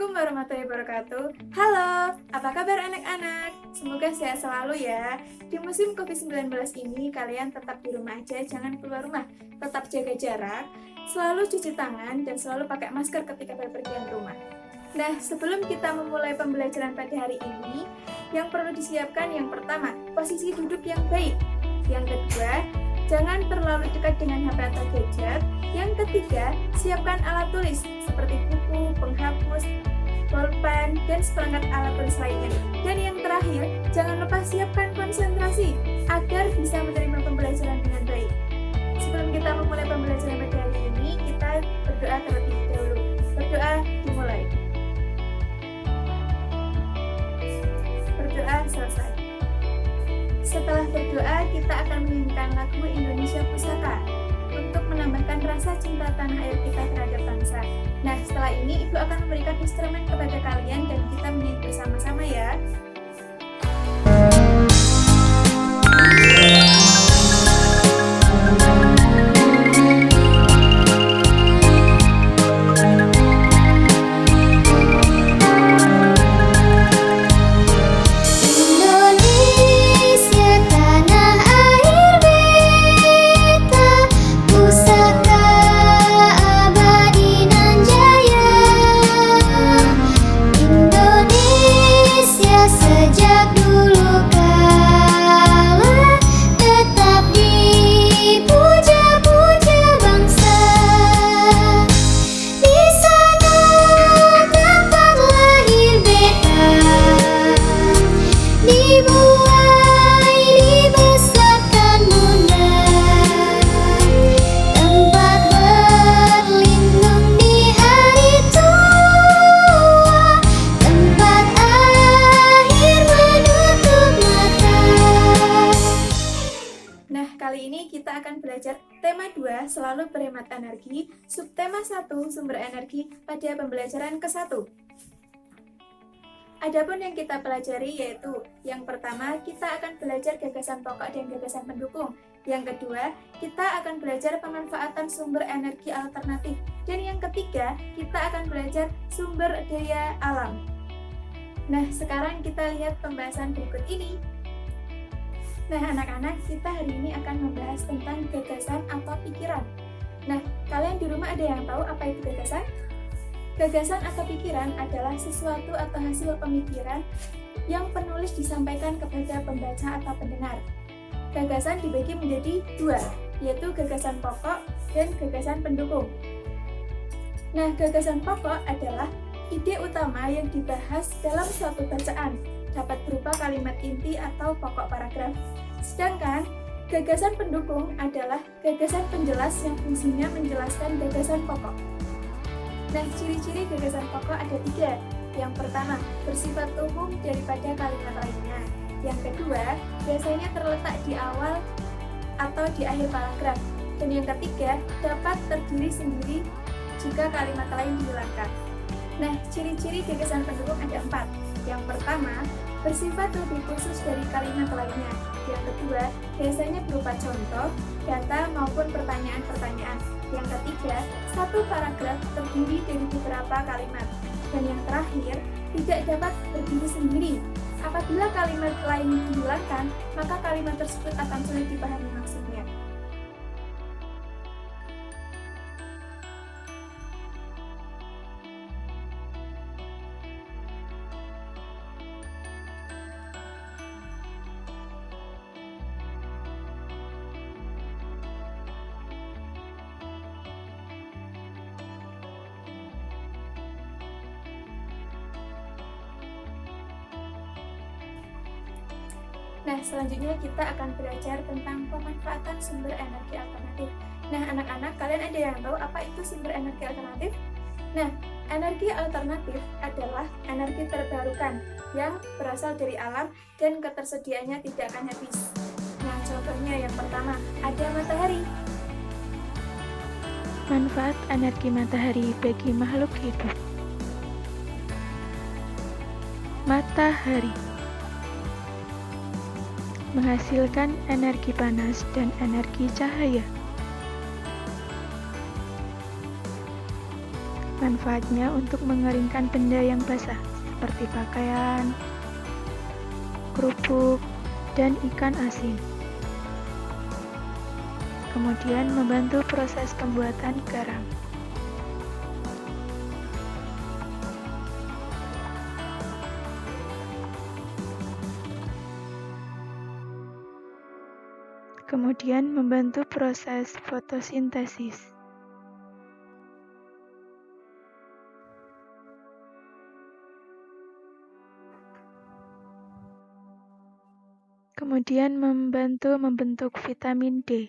Assalamualaikum warahmatullahi wabarakatuh. Halo, apa kabar anak-anak? Semoga sehat selalu ya. Di musim COVID-19 ini, kalian tetap di rumah aja, jangan keluar rumah. Tetap jaga jarak, selalu cuci tangan, dan selalu pakai masker ketika bepergian rumah. Nah, sebelum kita memulai pembelajaran pada hari ini, yang perlu disiapkan yang pertama, posisi duduk yang baik. Yang kedua, jangan terlalu dekat dengan HP atau gadget. Yang ketiga, siapkan alat tulis seperti buku, penghapus, pulpen, dan seperangkat alat tulis lainnya. Dan yang terakhir, jangan lupa siapkan konsentrasi agar bisa menerima pembelajaran dengan baik. Sebelum kita memulai pembelajaran pada hari ini, kita berdoa terlebih dahulu. Berdoa dimulai. Berdoa selesai. Setelah berdoa, kita akan menyanyikan lagu Indonesia Pusaka untuk menambahkan rasa cinta tanah air kita terhadap bangsa. Nah, setelah ini Ibu akan memberikan instrumen kepada kalian dan kita menyanyi bersama-sama ya. Kali ini kita akan belajar tema 2, selalu berhemat energi, subtema 1, sumber energi pada pembelajaran ke-1. Adapun yang kita pelajari yaitu, yang pertama kita akan belajar gagasan pokok dan gagasan pendukung. Yang kedua, kita akan belajar pemanfaatan sumber energi alternatif. Dan yang ketiga, kita akan belajar sumber daya alam. Nah, sekarang kita lihat pembahasan berikut ini. Nah, anak-anak, kita hari ini akan membahas tentang gagasan atau pikiran. Nah, kalian di rumah ada yang tahu apa itu gagasan? Gagasan atau pikiran adalah sesuatu atau hasil pemikiran yang penulis disampaikan kepada pembaca atau pendengar. Gagasan dibagi menjadi dua, yaitu gagasan pokok dan gagasan pendukung. Nah, gagasan pokok adalah ide utama yang dibahas dalam suatu bacaan, dapat berupa kalimat inti atau pokok paragraf. Sedangkan gagasan pendukung adalah gagasan penjelas yang fungsinya menjelaskan gagasan pokok. Nah, ciri-ciri gagasan pokok ada 3. Yang pertama, bersifat umum daripada kalimat lainnya. Yang kedua, biasanya terletak di awal atau di akhir paragraf. Dan yang ketiga, dapat terdiri sendiri jika kalimat lain dihilangkan. Nah, ciri-ciri gagasan pendukung ada 4. Yang pertama, bersifat lebih khusus dari kalimat lainnya. Yang kedua, biasanya berupa contoh, data maupun pertanyaan-pertanyaan. Yang ketiga, satu paragraf terdiri dari beberapa kalimat. Dan yang terakhir, tidak dapat berdiri sendiri. Apabila kalimat lain dihilangkan, maka kalimat tersebut akan sulit dipahami maksudnya. Nah, selanjutnya kita akan belajar tentang pemanfaatan sumber energi alternatif. Nah, anak-anak, kalian ada yang tahu apa itu sumber energi alternatif? Nah, energi alternatif adalah energi terbarukan yang berasal dari alam dan ketersediaannya tidak akan habis. Nah, contohnya yang pertama, ada matahari. Manfaat energi matahari bagi makhluk hidup. Matahari menghasilkan energi panas dan energi cahaya. Manfaatnya untuk mengeringkan benda yang basah, seperti pakaian, kerupuk, dan ikan asin. Kemudian membantu proses pembuatan garam. Kemudian membantu proses fotosintesis. Kemudian membantu membentuk vitamin D.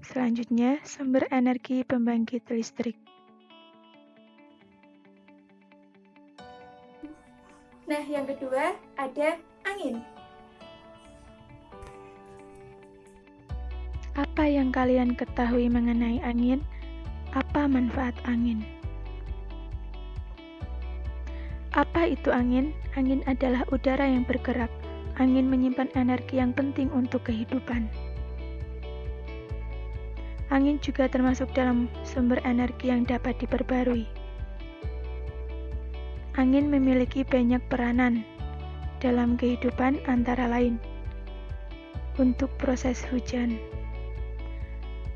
Selanjutnya, sumber energi pembangkit listrik. Nah, yang kedua ada angin. Apa yang kalian ketahui mengenai angin? Apa manfaat angin? Apa itu angin? Angin adalah udara yang bergerak. Angin menyimpan energi yang penting untuk kehidupan. Angin juga termasuk dalam sumber energi yang dapat diperbarui. Angin memiliki banyak peranan dalam kehidupan, antara lain untuk proses hujan.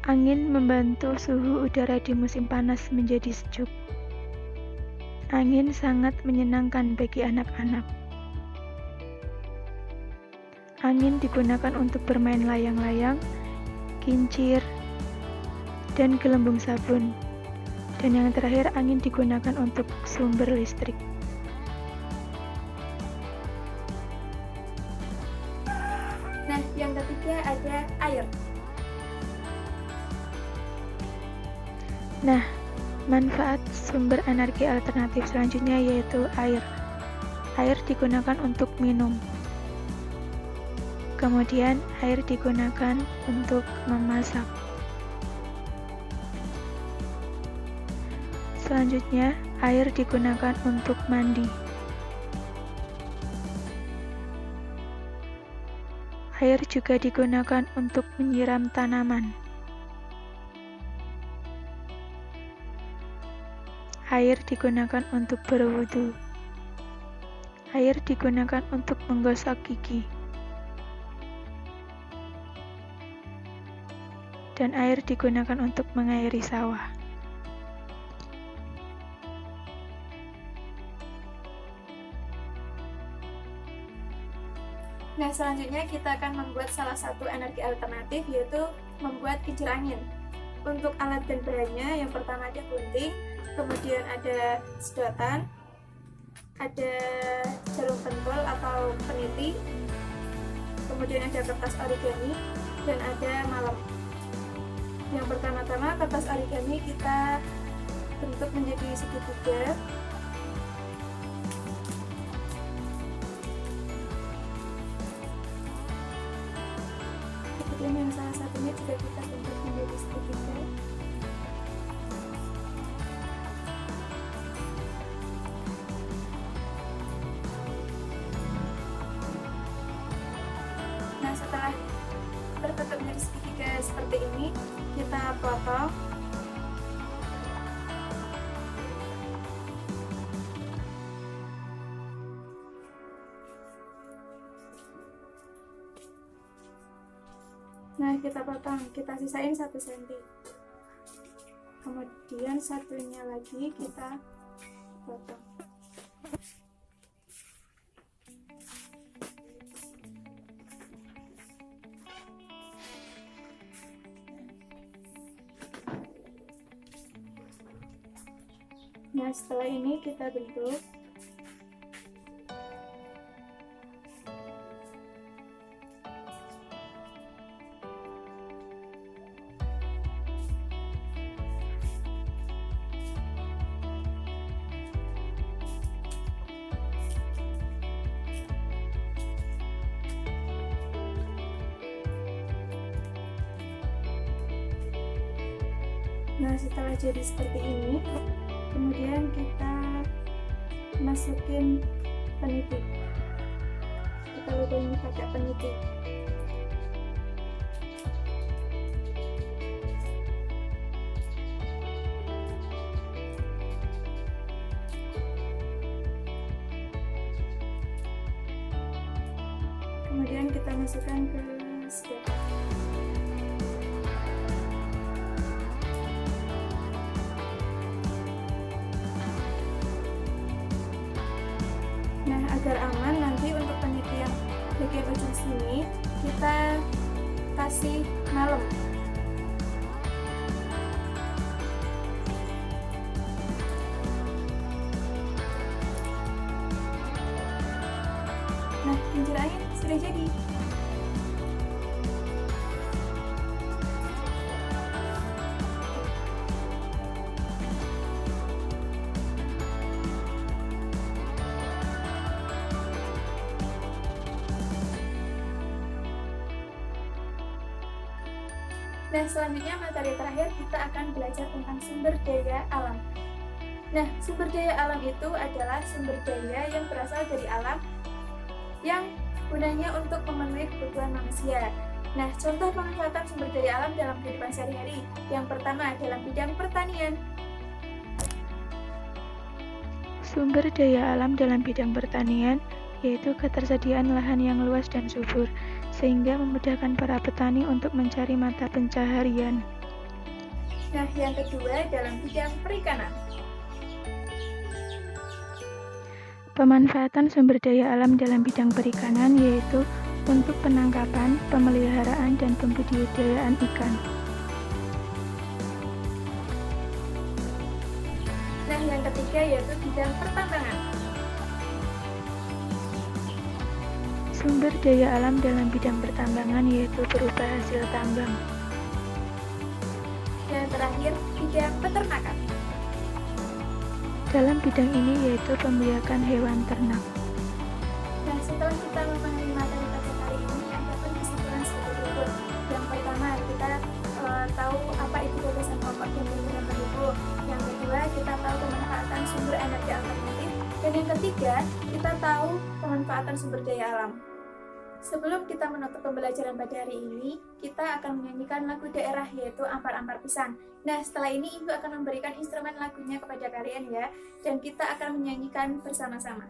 Angin membantu suhu udara di musim panas menjadi sejuk. Angin sangat menyenangkan bagi anak-anak. Angin digunakan untuk bermain layang-layang, kincir, dan gelembung sabun. Dan yang terakhir, angin digunakan untuk sumber listrik. Nah, yang ketiga ada air. Nah, manfaat sumber energi alternatif selanjutnya yaitu air. Air digunakan untuk minum. Kemudian, air digunakan untuk memasak. Selanjutnya, air digunakan untuk mandi. Air juga digunakan untuk menyiram tanaman. Air digunakan untuk berwudu. Air digunakan untuk menggosok gigi. Dan air digunakan untuk mengairi sawah. Nah, selanjutnya kita akan membuat salah satu energi alternatif, yaitu membuat kincir angin. Untuk alat dan bahannya, yang pertama ada gunting, kemudian ada sedotan, ada jarum pentol atau peniti, kemudian ada kertas origami, dan ada malem. Yang pertama-tama, kertas origami kita bentuk menjadi segitiga. Kemudian yang salah satunya juga kita bentuk menjadi segitiga. Nah, setelah terbentuk menjadi segitiga seperti ini, kita potong. Nah, kita potong, kita sisain 1 cm. Kemudian satunya lagi kita potong. Nah, setelah ini kita bentuk. Nah, setelah jadi seperti ini, kemudian kita masukin peniti. Kita lubangi pakai peniti. kita masukkan ke step. Nah, agar aman nanti untuk penitian bagian ujung sini kita kasih malem. Nah, kincir angin sudah jadi. Nah, selanjutnya materi terakhir kita akan belajar tentang sumber daya alam. Nah, sumber daya alam itu adalah sumber daya yang berasal dari alam yang gunanya untuk memenuhi kebutuhan manusia. Nah, contoh pemanfaatan sumber daya alam dalam kehidupan sehari-hari. Yang pertama, dalam bidang pertanian. Sumber daya alam dalam bidang pertanian yaitu ketersediaan lahan yang luas dan subur, sehingga memudahkan para petani untuk mencari mata pencaharian. Nah, yang kedua, dalam bidang perikanan. Pemanfaatan sumber daya alam dalam bidang perikanan yaitu untuk penangkapan, pemeliharaan, dan pembudidayaan ikan. Nah, yang ketiga yaitu bidang pertambangan. Sumber daya alam dalam bidang pertambangan yaitu berupa hasil tambang. Yang terakhir, bidang peternakan. Dalam bidang ini yaitu pembiakan hewan ternak. Nah, setelah kita memahami materi pada kali ini, ada pun kesimpulan sebagai berikut. Yang pertama, kita tahu apa itu gagasan pokok dan bangunan pendukung. Yang kedua, kita tahu pemanfaatan sumber energi alternatif. Dan yang ketiga, kita tahu pemanfaatan sumber daya alam. Sebelum kita menutup pembelajaran pada hari ini, kita akan menyanyikan lagu daerah yaitu Ampar-Ampar Pisang. Nah, setelah ini Ibu akan memberikan instrumen lagunya kepada kalian ya, dan kita akan menyanyikan bersama-sama.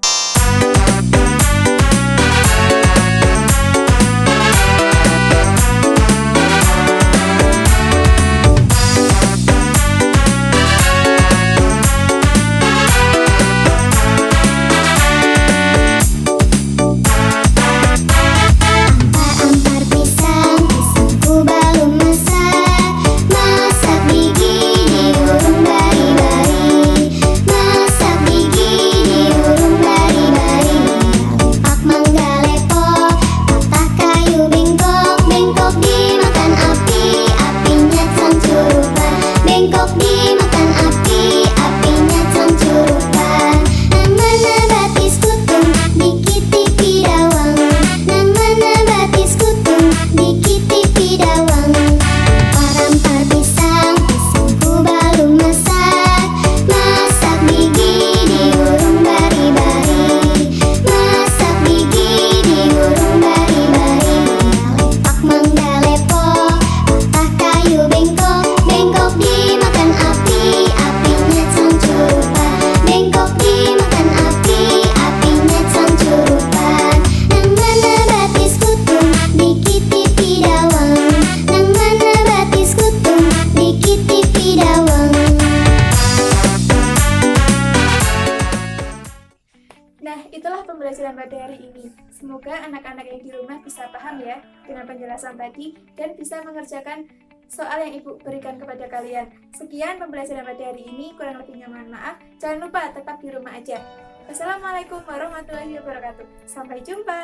Pembelajaran pada hari ini. Semoga anak-anak yang di rumah bisa paham ya dengan penjelasan tadi dan bisa mengerjakan soal yang Ibu berikan kepada kalian. Sekian pembelajaran pada hari ini, kurang lebihnya mohon maaf. Jangan lupa tetap di rumah aja. Wassalamualaikum warahmatullahi wabarakatuh. Sampai jumpa.